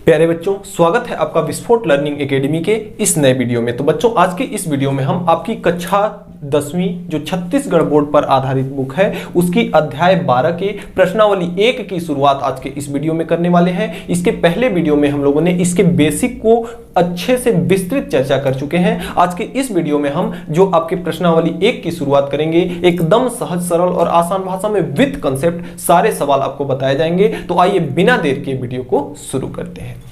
प्यारे बच्चों, स्वागत है आपका विस्फोट लर्निंग एकेडमी के इस नए वीडियो में। तो बच्चों, आज के इस वीडियो में हम आपकी कक्षा 10वीं जो छत्तीसगढ़ बोर्ड पर आधारित बुक है उसकी अध्याय 12 के प्रश्नावली 1 की शुरुआत आज के इस वीडियो में करने वाले हैं। इसके पहले वीडियो में हम लोगों ने इसके बेसिक को अच्छे से विस्तृत चर्चा कर चुके हैं। आज के इस वीडियो में हम जो आपके प्रश्नावली 1 की शुरुआत करेंगे, एकदम सहज सरल और आसान भाषा में विद कंसेप्ट सारे सवाल आपको बताए जाएंगे। तो आइए बिना देर के वीडियो को शुरू करते हैं।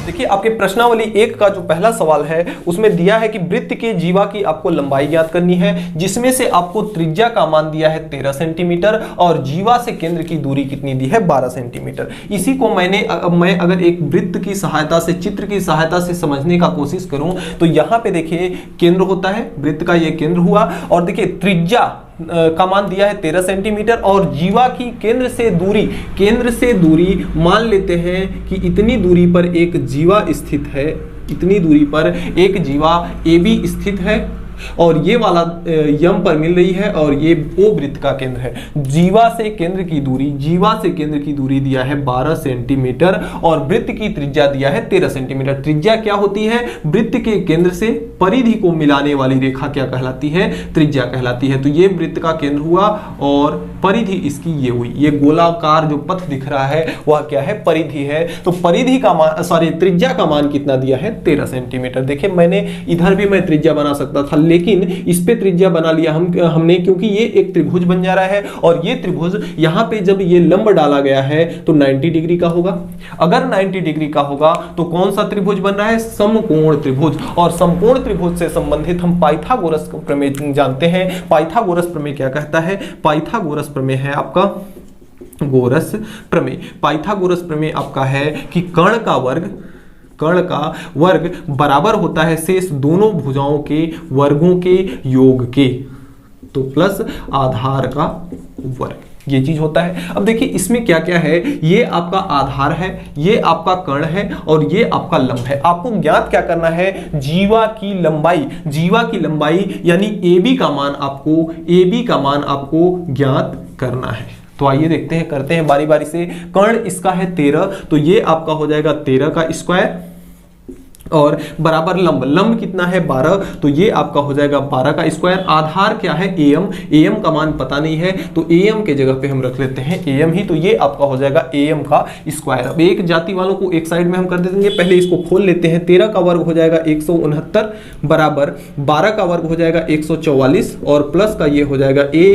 देखिए, आपके प्रश्नावली 1 का जो पहला सवाल है उसमें दिया है कि वृत्त के जीवा की आपको लंबाई ज्ञात करनी है, जिसमें से आपको त्रिज्या का मान दिया है 13 सेंटीमीटर और जीवा से केंद्र की दूरी कितनी दी है 12 सेंटीमीटर। इसी को मैं अगर एक वृत्त की सहायता से, चित्र की सहायता से समझने का कोशिश करूं तो यहां पे देखिए केंद्र होता है, वृत्त का ये केंद्र हुआ और देखिए त्रिज्या का मान दिया है 13 सेंटीमीटर और जीवा की केंद्र से दूरी मान लेते हैं कि इतनी दूरी पर एक जीवा स्थित है, इतनी दूरी पर एक जीवा AB स्थित है और ये वाला यम पर मिल रही है और ये O वृत्त का केंद्र है। जीवा से केंद्र की दूरी दिया है 12 सेंटीमीटर और वृत्त की त्रिज्या दिया है 13 सेंटीमीटर। त्रिज्या क्या होती है? वृत्त के केंद्र से परिधि को मिलाने वाली रेखा क्या कहलाती है? त्रिज्या कहलाती है। तो ये वृत्त का केंद्र हुआ और परिधि इसकी ये हुई। ये गोलाकार जो पथ दिख रहा है वह क्या है? परिधि है। तो परिधि का मान, त्रिज्या का मान कितना दिया है? 13 सेंटीमीटर। देखिए, मैंने इधर भी मैं त्रिज्या बना सकता था, लेकिन इस पे त्रिज्या बना लिया हमने क्योंकि ये एक त्रिभुज बन जा रहा है और ये त्रिभुज यहां पे जब ये लंब डाला गया है तो 90 डिग्री का होगा। अगर 90 डिग्री का होगा तो कौन सा त्रिभुज बन रहा है? समकोण त्रिभुज। और समकोण त्रिभुज से संबंधित हम पाइथागोरस प्रमेय जानते हैं। पाइथागोरस प्रमेय क्या कहता है? पाइथागोरस प्रमेय है आपका गोरस प्रमेय। पाइथागोरस प्रमेय आपका है कि कर्ण का वर्ग बराबर होता है शेष दोनों भुजाओं के वर्गों के योग के, तो प्लस आधार का वर्ग, ये चीज होता है। अब देखिए इसमें क्या क्या है, ये आपका आधार है, ये आपका कर्ण है और ये आपका लंब है। आपको ज्ञात क्या करना है? जीवा की लंबाई यानी AB का मान आपको ज्ञात करना है। तो आइए देखते हैं, करते हैं बारी बारी से। कर्ण इसका है 13, तो ये आपका हो जाएगा 13 का स्क्वायर और बराबर लंब कितना है? 12, तो ये आपका हो जाएगा 12 का स्क्वायर। आधार क्या है? AM का मान पता नहीं है तो AM के जगह पे हम रख लेते हैं AM ही, तो ये आपका हो जाएगा AM का स्क्वायर। अब एक जाति वालों को एक साइड में हम कर देंगे, पहले इसको खोल लेते हैं। 13 का वर्ग हो जाएगा 169 बराबर 12 का वर्ग हो जाएगा 144 और प्लस का ये हो जाएगा A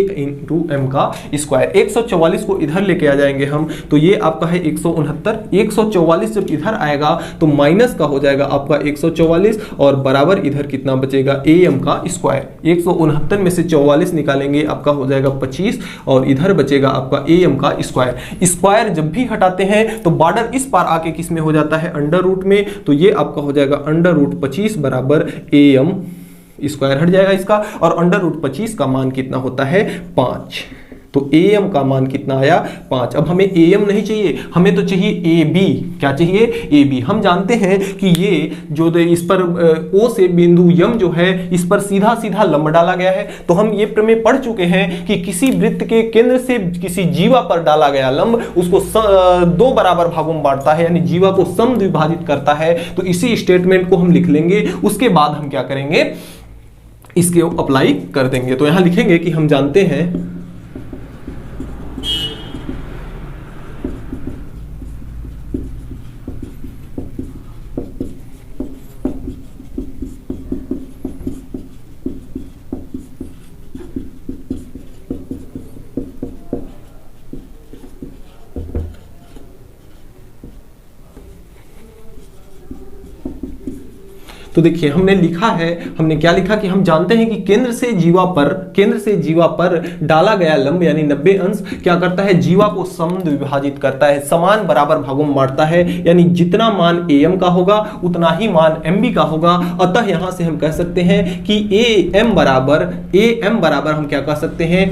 × M का स्क्वायर। 144 को इधर लेके आ जाएंगे हम, तो ये आपका है 169। 144 जब इधर आएगा तो माइनस का हो जाएगा आपका 144 और बराबर इधर कितना बचेगा? AM का स्क्वायर। 169 में से 44 निकालेंगे, आपका हो जाएगा 25 और इधर बचेगा आपका AM का स्क्वायर। स्क्वायर जब भी हटाते हैं तो बॉर्डर इस पार आके किस में हो जाता है? अंडर रूट में। तो ये आपका हो जाएगा अंडर रूट 25 बराबर AM स्क्वायर हट जाएगा इसका और अंडर रूट 25 का मान कितना होता है? 5। तो AM का मान कितना आया? 5। अब हमें AM नहीं चाहिए, हमें तो चाहिए AB। क्या चाहिए? AB। हम जानते हैं कि ये जो इस पर O से बिंदु M जो है इस पर सीधा सीधा लंब डाला गया है। तो हम ये प्रमेय पढ़ चुके हैं कि किसी वृत्त के केंद्र से किसी जीवा पर डाला गया लंब उसको 2 बराबर भागों में बांटता है, यानी जीवा को समद्विभाजित करता है। तो इसी स्टेटमेंट को हम लिख लेंगे, उसके बाद हम क्या करेंगे? इसके अप्लाई कर देंगे। तो यहां लिखेंगे कि हम जानते हैं तो देखिए हमने क्या लिखा कि हम जानते हैं कि केंद्र से जीवा पर डाला गया लंब यानी 90 अंश क्या करता है? जीवा को समद्विभाजित करता है, समान बराबर भागों में बांटता है, यानी जितना मान AM का होगा उतना ही मान MB का होगा। अतः यहां से हम कह सकते हैं कि AM बराबर हम क्या कह सकते हैं?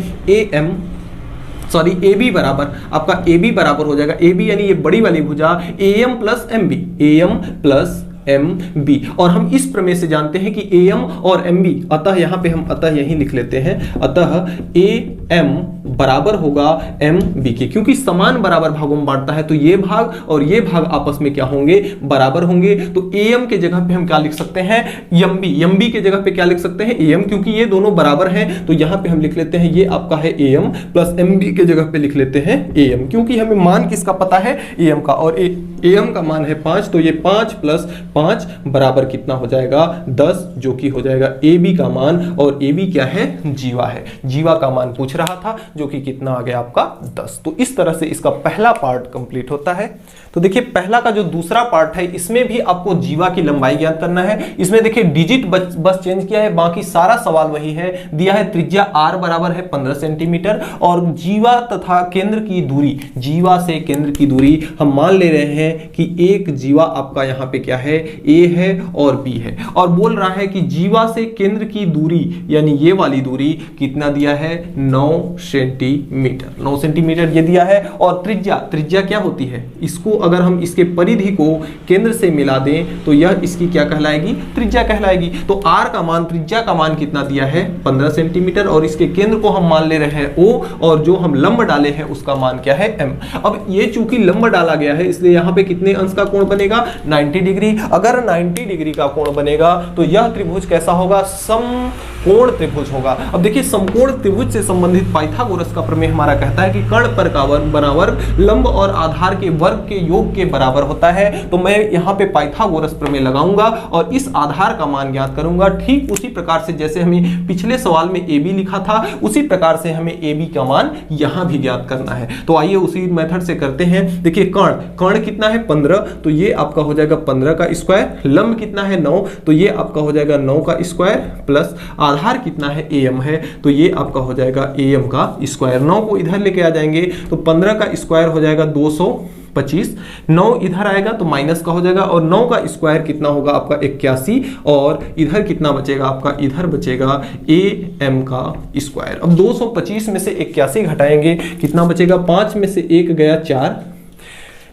AB बराबर आपका AB बराबर हो जाएगा, AB यानी ये बड़ी वाली भुजा AM plus MB, AM plus M B. और हम इस प्रमेय से जानते हैं कि ए एम और एम बी, अतः यहां पे हम अतः यही लिख लेते हैं, अतः ए एम बराबर होगा एम बी के, क्योंकि समान बराबर भागों में बांटता है तो ये भाग और ये भाग आपस में क्या होंगे, बराबर होंगे। तो ए एम के जगह पे हम क्या लिख सकते हैं, एम बी के जगह पे क्या लिख सकते हैं, ए एम, क्योंकि ये दोनों बराबर हैं तो यहां पे हम लिख लेते हैं ये आपका है A M plus M B के जगह पे लिख लेते हैं ए एम, क्योंकि हमें मान किसका पता है, ए एम का, और ए एम का मान है 5, तो ये 5 प्लस 5 बराबर कितना हो जाएगा, 10, जो कि हो जाएगा ए बी का मान। और ए बी क्या है, जीवा है, जीवा का मान पूछ रहा था, जो कि कितना आ गया आपका 10। तो इस तरह से इसका पहला पार्ट कंप्लीट होता है। तो देखिए पहला का जो दूसरा पार्ट है, इसमें भी आपको जीवा की लंबाई ज्ञात करना है। इसमें देखिए डिजिट बस चेंज किया है, बाकी सारा सवाल वही है। दिया है त्रिज्या r बराबर है 15 सेंटीमीटर और जीवा तथा केंद्र की दूरी, जीवा से केंद्र की दूरी हम मान ले रहे हैं कि एक जीवा आपका यहाँ पे क्या है, a है और b है, और बोल रहा है कि जीवा से केंद्र की दूरी यानी ये वाली दूरी कितना दिया है, 9 सेंटीमीटर, 9 सेंटीमीटर ये दिया है। और त्रिज्या, त्रिज्या क्या होती है, इसको अगर हम इसके परिधि को केंद्र से मिला दें तो यह इसकी क्या कहलाएगी, त्रिज्या कहलाएगी। तो r का मान, त्रिज्या का मान कितना दिया है, 15 सेंटीमीटर, और इसके केंद्र को हम मान ले रहे हैं O, और जो हम लंब डाले हैं उसका मान क्या है, m। अब ये चूंकि लंब डाला गया है इसलिए यहाँ पे कितने अंश का कोण बनेगा, 90 डिग्री। अगर 90 डिग्री का कोण बनेगा तो यह त्रिभुज कैसा होगा, समकोण त्रिभुज होगा। अब देखिए समकोण त्रिभुज से संबंधित पाइथागोरस का प्रमेय हमारा कहता है कि कर्ण पर का बराबर लंब और आधार के वर्ग के योग के बराबर होता है। तो मैं यहाँ पे पाइथागोरस प्रमेय लगाऊंगा और इस आधार का मान ज्ञात करूंगा। ठीक उसी प्रकार से जैसे हमें पिछले सवाल में ए बी लिखा था, उसी प्रकार से हमें ए बी का मान यहाँ भी ज्ञात करना है। तो आइए उसी मेथड से करते हैं। देखिए कर्ण, कर्ण कितना है 15, तो ये आपका हो जाएगा 15 का स्क्वायर। लंब कितना है 9, तो ये आपका हो जाएगा 9 का स्क्वायर, प्लस आधार कितना है ए एम है, तो ये आपका हो जाएगा ए एम का स्क्वायर। 9 को इधर लेके आ जाएंगे तो 15 का स्क्वायर हो जाएगा 225, 9 इधर आएगा तो माइनस का हो जाएगा, और 9 का स्क्वायर कितना होगा आपका 81, और इधर कितना बचेगा आपका, इधर बचेगा ए एम का स्क्वायर। अब 225 में से 81 घटाएंगे, कितना बचेगा, 5 में से 1 गया 4,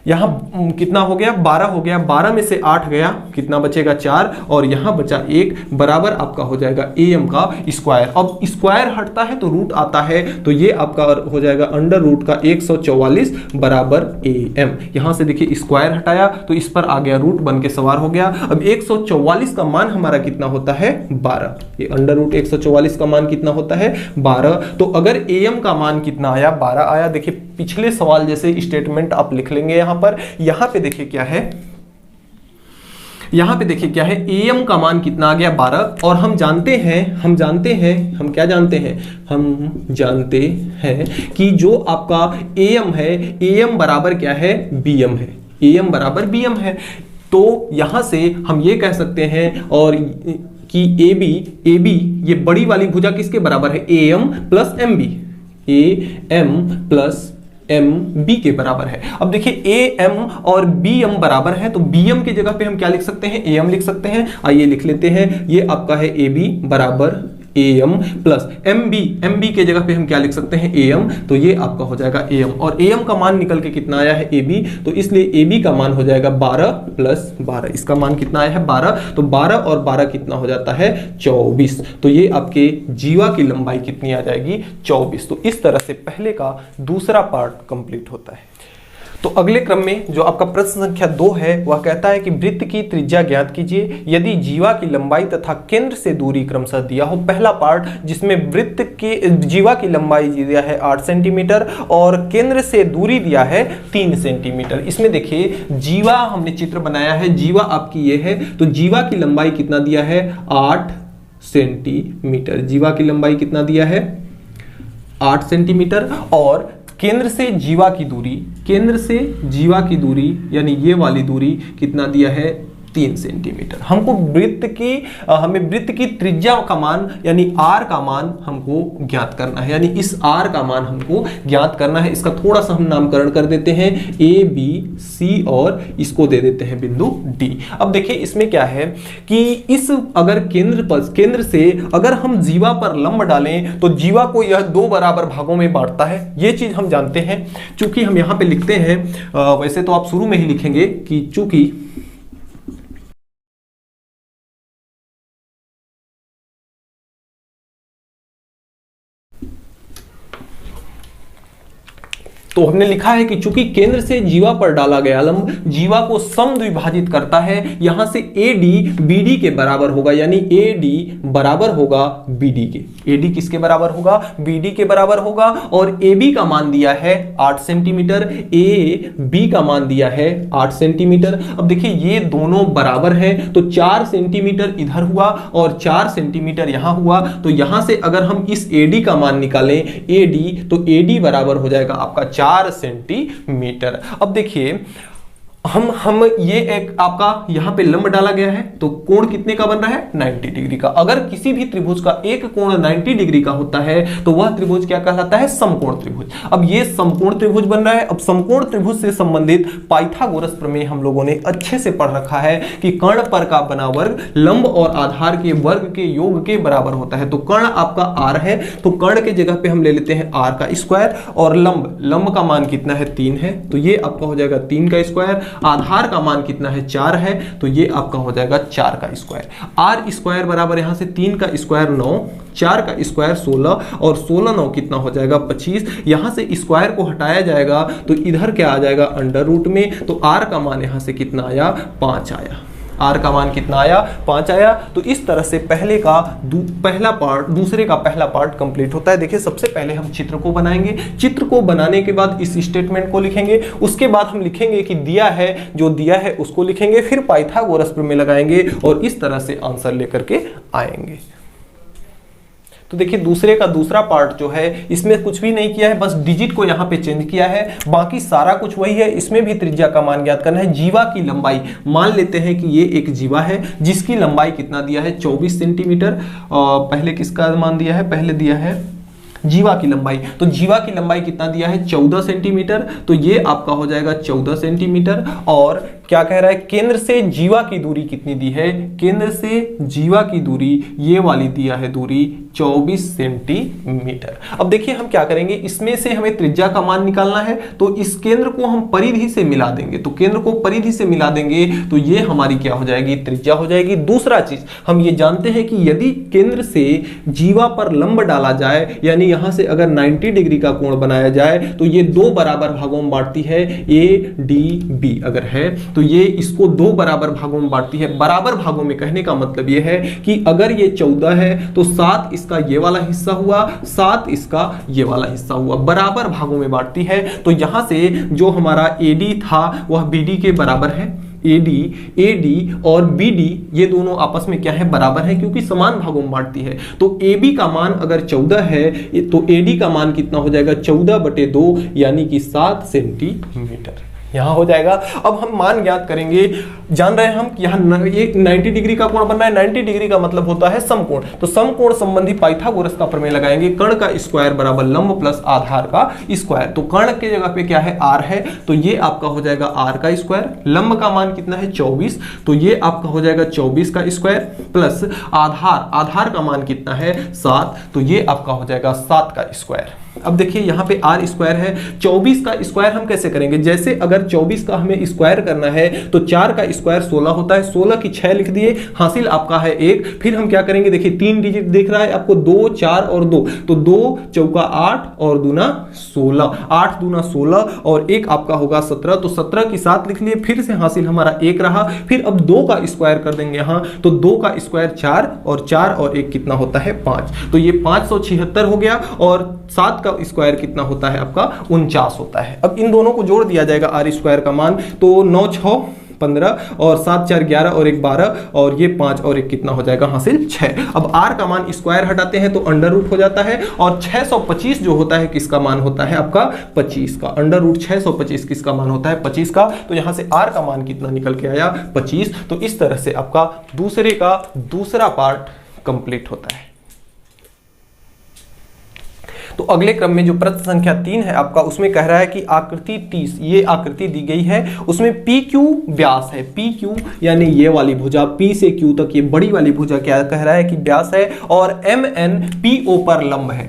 यहाँ कितना हो गया, 12 हो गया, 12 में से 8 गया, कितना बचेगा 4, और यहाँ बचा 1, बराबर आपका हो जाएगा ए एम का स्क्वायर। अब स्क्वायर हटता है तो रूट आता है, तो ये आपका हो जाएगा अंडर रूट का 144 बराबर ए एम। यहाँ से देखिए स्क्वायर हटाया तो इस पर आ गया रूट बन के सवार हो गया। अब 144 का मान हमारा कितना होता है, 12, ये अंडर रूट 144 का मान कितना होता है, 12। तो अगर ए एम का मान कितना आया, 12 आया। देखिए पिछले सवाल जैसे स्टेटमेंट आप लिख लेंगे यहाँ पर। यहाँ पे देखिए क्या है, यहाँ पे देखिए क्या है, ए एम का मान कितना आ गया, 12, और हम जानते हैं हम क्या जानते हैं, हम जानते हैं कि जो आपका ए एम है, ए एम बराबर क्या है, बी एम है, ए एम बराबर बी एम है। तो यहां से हम ये कह सकते हैं और कि ए बी ये बड़ी वाली भुजा किसके बराबर है, A M plus M B, A M plus M B के बराबर है। अब देखिए ए एम और बी एम बराबर है, तो बी एम की जगह पे हम क्या लिख सकते हैं, ए एम लिख सकते हैं। आइए लिख लेते हैं, ये आपका है ए बी बराबर A M plus M B के जगह पे हम क्या लिख सकते हैं, ए एम, तो ये आपका हो जाएगा ए एम, और ए एम का मान निकल के कितना आया है, ए बी, तो इसलिए ए बी का मान हो जाएगा 12 प्लस 12, इसका मान कितना आया है 12, तो 12 और 12 कितना हो जाता है 24, तो ये आपके जीवा की लंबाई कितनी आ जाएगी, 24। तो इस तरह से पहले का दूसरा पार्ट कंप्लीट होता है। तो अगले क्रम में जो आपका प्रश्न संख्या 2 है वह कहता है कि वृत्त की त्रिज्या ज्ञात कीजिए यदि जीवा की लंबाई तथा केंद्र से दूरी क्रमशः दिया हो। पहला पार्ट जिसमें वृत्त के जीवा की लंबाई दिया है 8 सेंटीमीटर और केंद्र से दूरी दिया है 3 सेंटीमीटर। इसमें देखिए जीवा हमने चित्र बनाया है, जीवा आपकी ये है, तो जीवा की लंबाई कितना दिया है 8 सेंटीमीटर, जीवा की लंबाई कितना दिया है 8 सेंटीमीटर, और केंद्र से जीवा की दूरी, केंद्र से जीवा की दूरी यानी ये वाली दूरी कितना दिया है 3 सेंटीमीटर। हमको हमें वृत्त की त्रिज्या का मान यानी r का मान हमको ज्ञात करना है, यानी इस r का मान हमको ज्ञात करना है। इसका थोड़ा सा हम नामकरण कर देते हैं a b c और इसको दे देते हैं बिंदु d। अब देखिए इसमें क्या है कि इस अगर केंद्र से अगर हम जीवा पर लंब डालें तो जीवा को यह 2 बराबर भागों में बांटता है, ये चीज हम जानते हैं। चूंकि हम यहाँ पे लिखते हैं, वैसे तो आप शुरू में ही लिखेंगे कि चूंकि तो हमने लिखा है कि चूंकि केंद्र से जीवा पर डाला गया लंब जीवा को समद्विभाजित करता है, यहां से AD BD के बराबर होगा, यानी AD बराबर होगा BD के। AD किसके बराबर होगा? BD के बराबर होगा। और AB का मान दिया है 8 सेंटीमीटर, AB का मान दिया है 8 सेंटीमीटर। अब देखिए ये दोनों बराबर हैं, तो 4 सेंटीमीटर इधर हुआ और 4 सेंटीमीटर यहां हुआ। तो यहां से अगर हम इस AD का मान निकालें AD, तो AD बराबर हो जाएगा आपका 4 सेंटीमीटर। अब देखिए हम ये एक आपका यहां पे लंब डाला गया है, तो कोण कितने का बन रहा है? 90 डिग्री का। अगर किसी भी त्रिभुज का एक कोण 90 डिग्री का होता है तो वह त्रिभुज क्या कहलाता है? समकोण त्रिभुज। अब ये समकोण त्रिभुज बन रहा है। अब समकोण त्रिभुज से संबंधित पाइथागोरस प्रमेय हम लोगों ने अच्छे से पढ़ रखा है कि कर्ण पर का बना वर्ग लंब और आधार के वर्ग के योग के बराबर होता है। तो कर्ण आपका r है, तो कर्ण के जगह पे हम ले लेते हैं r का स्क्वायर, और लंब का मान कितना है? 3 है, तो ये आपका हो जाएगा 3 का स्क्वायर। आधार का मान कितना है? 4 है, तो ये आपका हो जाएगा 4 का स्क्वायर। आर स्क्वायर बराबर यहां से 3 का स्क्वायर 9, 4 का स्क्वायर 16, और 16 9 कितना हो जाएगा? 25। यहां से स्क्वायर को हटाया जाएगा तो इधर क्या आ जाएगा? अंडर रूट में। तो आर का मान यहां से कितना आया? 5 आया। आर का मान कितना आया? 5 आया। तो इस तरह से पहला पार्ट दूसरे का पहला पार्ट कंप्लीट होता है। देखिए सबसे पहले हम चित्र को बनाएंगे, चित्र को बनाने के बाद इस स्टेटमेंट को लिखेंगे, उसके बाद हम लिखेंगे कि दिया है, जो दिया है उसको लिखेंगे, फिर पाइथागोरस प्रमेय लगाएंगे और इस तरह से आंसर लेकर के आएंगे। तो देखिए दूसरे का दूसरा पार्ट जो है इसमें कुछ भी नहीं किया है, बस डिजिट को यहाँ पे चेंज किया है, बाकी सारा कुछ वही है। इसमें भी त्रिज्या का मान ज्ञात करना है। जीवा की लंबाई मान लेते हैं कि ये एक जीवा है जिसकी लंबाई कितना दिया है? 24 सेंटीमीटर। पहले किसका मान दिया है? पहले दिया है जीवा की लंबाई। तो जीवा की लंबाई कितना दिया है? 14 सेंटीमीटर। तो ये आपका हो जाएगा 14 सेंटीमीटर। और क्या कह रहा है? केंद्र से जीवा की दूरी कितनी दी है? केंद्र से जीवा की दूरी ये वाली दिया है दूरी 24 सेंटीमीटर। अब देखिए हम क्या करेंगे, इसमें से हमें त्रिज्या का मान निकालना है, तो इस केंद्र को हम परिधि से मिला देंगे। तो केंद्र को परिधि से मिला देंगे तो ये हमारी क्या हो जाएगी? त्रिज्या हो जाएगी। दूसरा चीज हम ये जानते हैं कि यदि केंद्र से जीवा पर लंब डाला जाए, यानी यहां से अगर 90 डिग्री का कोण बनाया जाए तो ये 2 बराबर भागों में बांटती है। ADB अगर है तो ये इसको 2 बराबर भागों में बांटती है। बराबर भागों में कहने का मतलब ये है कि अगर ये 14 है तो 7 इसका ये वाला हिस्सा हुआ, 7 इसका ये वाला हिस्सा हुआ। बराबर भागों में बांटती है। तो यहां से जो हमारा AD था वह BD के बराबर है। AD और BD ये दोनों आपस में क्या है? बराबर है, क्योंकि समान भागों में बांटती है। तो AB का मान अगर 14 है तो AD का मान कितना हो जाएगा? 14/2 यानी कि 7 सेंटीमीटर यहां हो जाएगा। अब हम मान ज्ञात करेंगे। जान रहे हैं हम कि यहाँ 90 डिग्री का कोण बनना है। 90 डिग्री का मतलब होता है समकोण। तो समकोण संबंधी पाइथागोरस का प्रमेय लगाएंगे। कर्ण का स्क्वायर बराबर लंब प्लस आधार का स्क्वायर। तो कर्ण के जगह पे क्या है? R है, तो ये आपका हो जाएगा R का स्क्वायर। लंब का मान कितना है? 24, तो ये आपका हो जाएगा 24 का स्क्वायर प्लस आधार का मान कितना है? 7, तो ये आपका हो जाएगा 7 का स्क्वायर। अब देखिए यहाँ पे R स्क्वायर है। 24 का स्क्वायर हम कैसे करेंगे? जैसे अगर 24 का हमें स्क्वायर करना है तो 4 का स्क्वायर 16 होता है। 16 की 6 लिख दिए, हासिल आपका है 1। फिर हम क्या करेंगे? देखिए 3 डिजिट दिख रहा है आपको, 2 4 और 2, तो 2 चौका 8 और दूना 16, 8 दूना 16 और 1 आपका होगा 17। तो 17 की 7 लिख लिए, फिर से हासिल हमारा 1 रहा। फिर अब 2 का स्क्वायर कर देंगे यहाँ, तो 2 का स्क्वायर 4 और 4 और 1 कितना होता है? 5। तो ये 576 हो गया। और 7 का स्क्वायर कितना होता है आपका? 49 होता है। अब इन दोनों को जोड़ दिया जाएगा R स्क्वायर का मान, तो 9 6 15 और 7 4 11 और 1 12 और ये 5 और 1 कितना हो जाएगा? हासिल 6। अब R का मान स्क्वायर हटाते हैं तो अंडर रूट हो जाता है। और 625 जो होता है किसका मान होता है? आपका 25 का। अंडर रूट 625 किसका मान होता है? 25 का। तो यहां से R का मान कितना निकल के आया? 25। तो इस तरह से आपका दूसरे का दूसरा पार्ट कंप्लीट होता है। तो अगले क्रम में जो प्रश्न संख्या 3 है आपका, उसमें कह रहा है कि आकृति 30, ये आकृति दी गई है, उसमें PQ व्यास है। PQ यानी ये वाली भुजा, P से Q तक ये बड़ी वाली भुजा क्या कह रहा है कि व्यास है, और MN PO पर लंब है।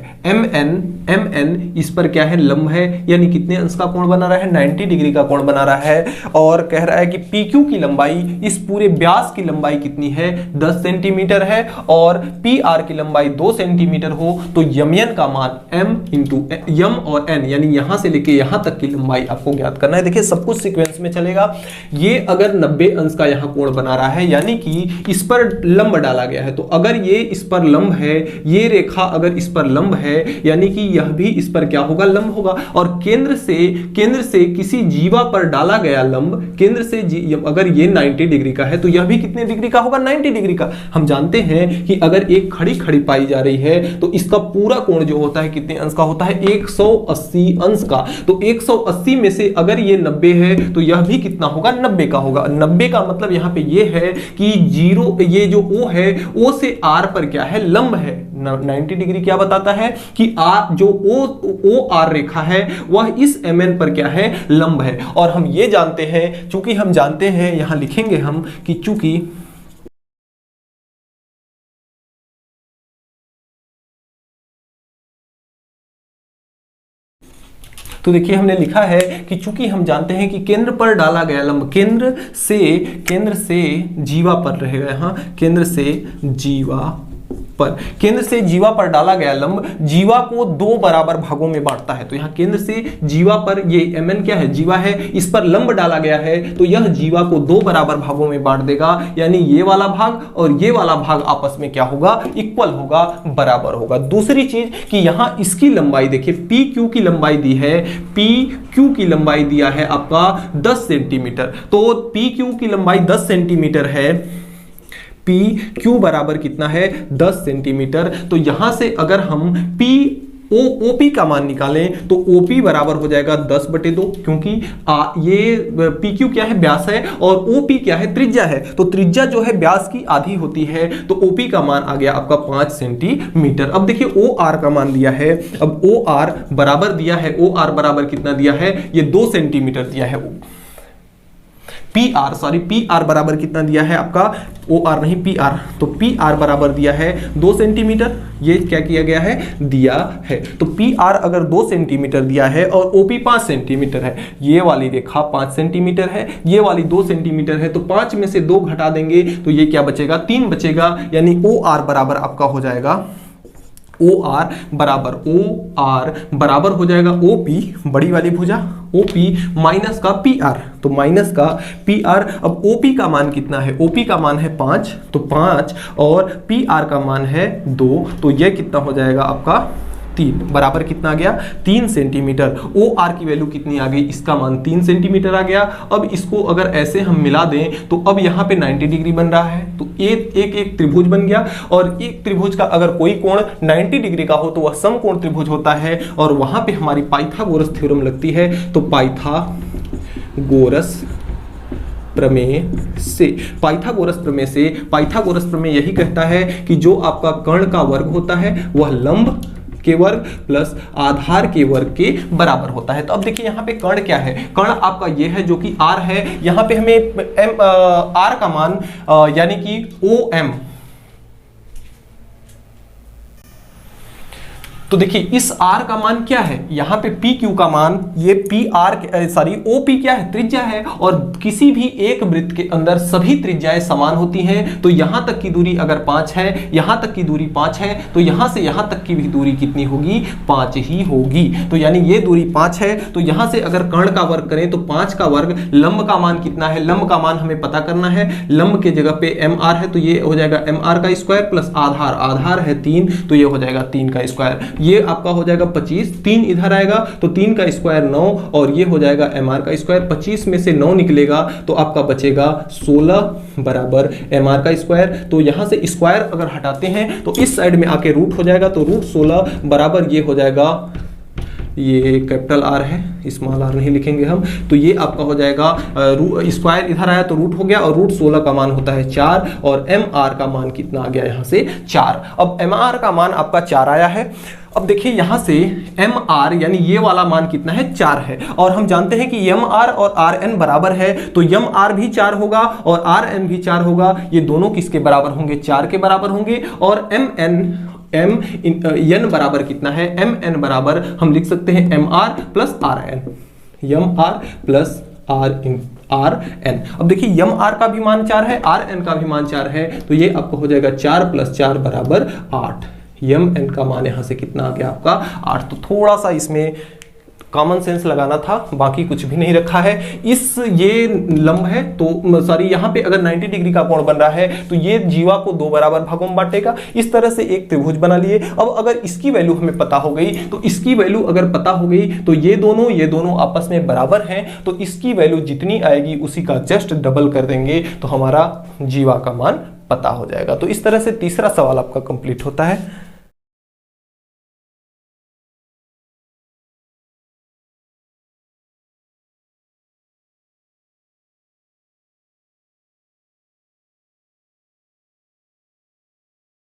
MN इस पर क्या है? लंब है, यानी कितने अंश का कोण बना रहा है? 90 डिग्री का कोण बना रहा है। और कह रहा है कि PQ की लंबाई, इस पूरे व्यास की लंबाई कितनी है? 10 सेंटीमीटर है। और PR की लंबाई 2 सेंटीमीटर हो तो यमन का मान m इंटू यम और n, यानी यहां से लेके यहां तक की लंबाई आपको ज्ञात करना है। देखिए सब कुछ सीक्वेंस में चलेगा। ये अगर 90 अंश का यहां कोण बना रहा है, यानी कि इस पर लंब डाला गया है, तो अगर ये इस पर लंब है, ये रेखा अगर इस पर लंब है, यानी कि यह भी इस पर क्या होगा, लंब होगा। और केंद्र से किसी जीवा पर डाला गया लंब, केंद्र से अगर ये 90 डिग्री का है तो यह भी कितने डिग्री का होगा, 90 डिग्री का। हम जानते हैं कि अगर एक खड़ी पाई जा रही है तो इसका पूरा कोण जो होता है कितने अंश का होता है, 180 अंश का। तो 180 में से अगर ये 90 है तो यह भी कितना होगा, 90 का होगा। 90 का मतलब यहां पे ये है कि जीरो, ये जो O है, O से R पर क्या है, लंब है। 90 डिग्री क्या बताता है कि R जो O R रेखा है वह इस MN पर क्या है, लंब है। और हम ये जानते हैं, चूंकि हम जानते हैं, यहां लिखेंगे हम कि चूंकि तो देखिए हमने लिखा है कि चूंकि हम जानते हैं कि केंद्र पर डाला गया लंब केंद्र से जीवा पर रहेगा, यहां केंद्र से जीवा पर डाला गया लंब जीवा को 2 बराबर भागों में बांटता है। तो यहां केंद्र से जीवा पर, ये MN क्या है, जीवा है, इस पर लंब डाला गया है, तो यह जीवा को 2 बराबर भागों में बांट देगा। यानी ये वाला भाग और ये वाला भाग आपस में क्या होगा, इक्वल होगा, बराबर होगा। दूसरी चीज कि यहां इसकी लंबाई देखिए, PQ की लंबाई दी है, PQ की लंबाई दिया है आपका 10 सेंटीमीटर। तो PQ की लंबाई 10 सेंटीमीटर है, PQ बराबर कितना है, 10 सेंटीमीटर। तो यहां से अगर हम OP का मान निकालें तो OP बराबर हो जाएगा 10/2, क्योंकि ये PQ क्या है, व्यास है, और OP क्या है, त्रिज्या है। तो त्रिज्या जो है व्यास की आधी होती है, तो OP का मान आ गया आपका 5 सेंटीमीटर। अब देखिए OR का मान दिया है, अब OR बराबर दिया है, OR बराबर कितना दिया है, ये 2 सेंटीमीटर दिया है। PR बराबर कितना दिया है आपका, OR नहीं PR, तो PR बराबर दिया है 2 सेंटीमीटर। ये क्या किया गया है, दिया है। तो PR अगर 2 सेंटीमीटर दिया है और OP 5 सेंटीमीटर है, ये वाली रेखा 5 सेंटीमीटर है, ये वाली 2 सेंटीमीटर है, तो 5 में से 2 घटा देंगे तो ये क्या बचेगा, 3 बचेगा। यानी OR बराबर आपका हो जाएगा, OR बराबर हो जाएगा OP, बड़ी वाली भुजा, OP माइनस का PR, तो माइनस का PR। अब OP का मान कितना है, OP का मान है 5, तो 5 और PR का मान है 2, तो यह कितना हो जाएगा आपका 3, बराबर कितना आ गया, 3 सेंटीमीटर। OR की वैल्यू कितनी आ गई, इसका मान 3 सेंटीमीटर आ गया। अब इसको अगर ऐसे हम मिला दें तो अब यहाँ पे 90 डिग्री बन रहा है, तो एक त्रिभुज बन गया। और एक त्रिभुज का अगर कोई कोण 90 डिग्री का हो तो वह समकोण त्रिभुज होता है, और वहां पे हमारी पाइथागोरस थ्योरम लगती है। तो पाइथागोरस प्रमेय यही कहता है कि जो आपका कर्ण का वर्ग होता है वह लंब के वर्ग प्लस आधार के वर्ग के बराबर होता है। तो अब देखिए यहाँ पे कर्ण क्या है, कर्ण आपका ये है जो कि R है। यहाँ पे हमें R का मान यानी कि OM, तो देखिए इस R का मान क्या है, यहाँ पे PQ का मान, ये OP क्या है, त्रिज्या है। और किसी भी एक वृत्त के अंदर सभी त्रिज्याएं समान होती हैं। तो यहां तक की दूरी अगर 5 है, यहां तक की दूरी 5 है, तो यहां से यहां तक की भी दूरी कितनी होगी, 5 ही होगी। तो यानी ये दूरी 5 है, तो यहां से अगर कर्ण का वर्ग करें तो 5 का वर्ग, लंब का मान कितना है, लंब का मान हमें पता करना है। लंब के जगह पे MR है, तो ये हो जाएगा MR का स्क्वायर प्लस आधार है 3, तो ये हो जाएगा 3 का स्क्वायर। ये आपका हो जाएगा 25, 3 इधर आएगा तो 3 का स्क्वायर 9, और ये हो जाएगा MR का स्क्वायर। 25 में से 9 निकलेगा तो आपका बचेगा 16 बराबर MR का स्क्वायर। तो यहां से स्क्वायर अगर हटाते हैं तो इस साइड में आके रूट हो जाएगा, तो रूट 16 बराबर ये हो जाएगा, ये कैपिटल R है, स्मॉल r नहीं लिखेंगे हम। तो ये आपका हो जाएगा स्क्वायर इधर आया तो रूट हो गया, और रूट 16 का मान होता है 4, और MR का मान कितना आ गया यहाँ से 4। अब MR का मान आपका 4 आया है। अब देखिए यहां से MR यानी ये वाला मान कितना है, 4 है। और हम जानते हैं कि MR और RN बराबर है, तो MR भी 4 होगा और RN भी 4 होगा। ये दोनों किसके बराबर होंगे, 4 के बराबर होंगे। और n बराबर कितना है, MN बराबर हम लिख सकते हैं MR plus RN, MR plus RN। अब देखिए MR का भी मान 4 है, RN का भी मान 4 है, तो ये आपको हो जाएगा 4 प्लस 4 बराबर 8। यम एन का मान यहां से कितना आ गया आपका 8। तो थोड़ा सा इसमें कॉमन सेंस लगाना था, बाकी कुछ भी नहीं रखा है। ये लंब है तो सॉरी, यहाँ पे अगर 90 डिग्री का कोण बन रहा है तो ये जीवा को 2 बराबर भागों में बांटेगा। इस तरह से एक त्रिभुज बना लिए। अब अगर इसकी वैल्यू हमें पता हो गई, तो इसकी वैल्यू अगर पता हो गई तो ये दोनों आपस में बराबर हैं, तो इसकी वैल्यू जितनी आएगी उसी का जस्ट डबल कर देंगे तो हमारा जीवा का मान पता हो जाएगा। तो इस तरह से तीसरा सवाल आपका कंप्लीट होता है।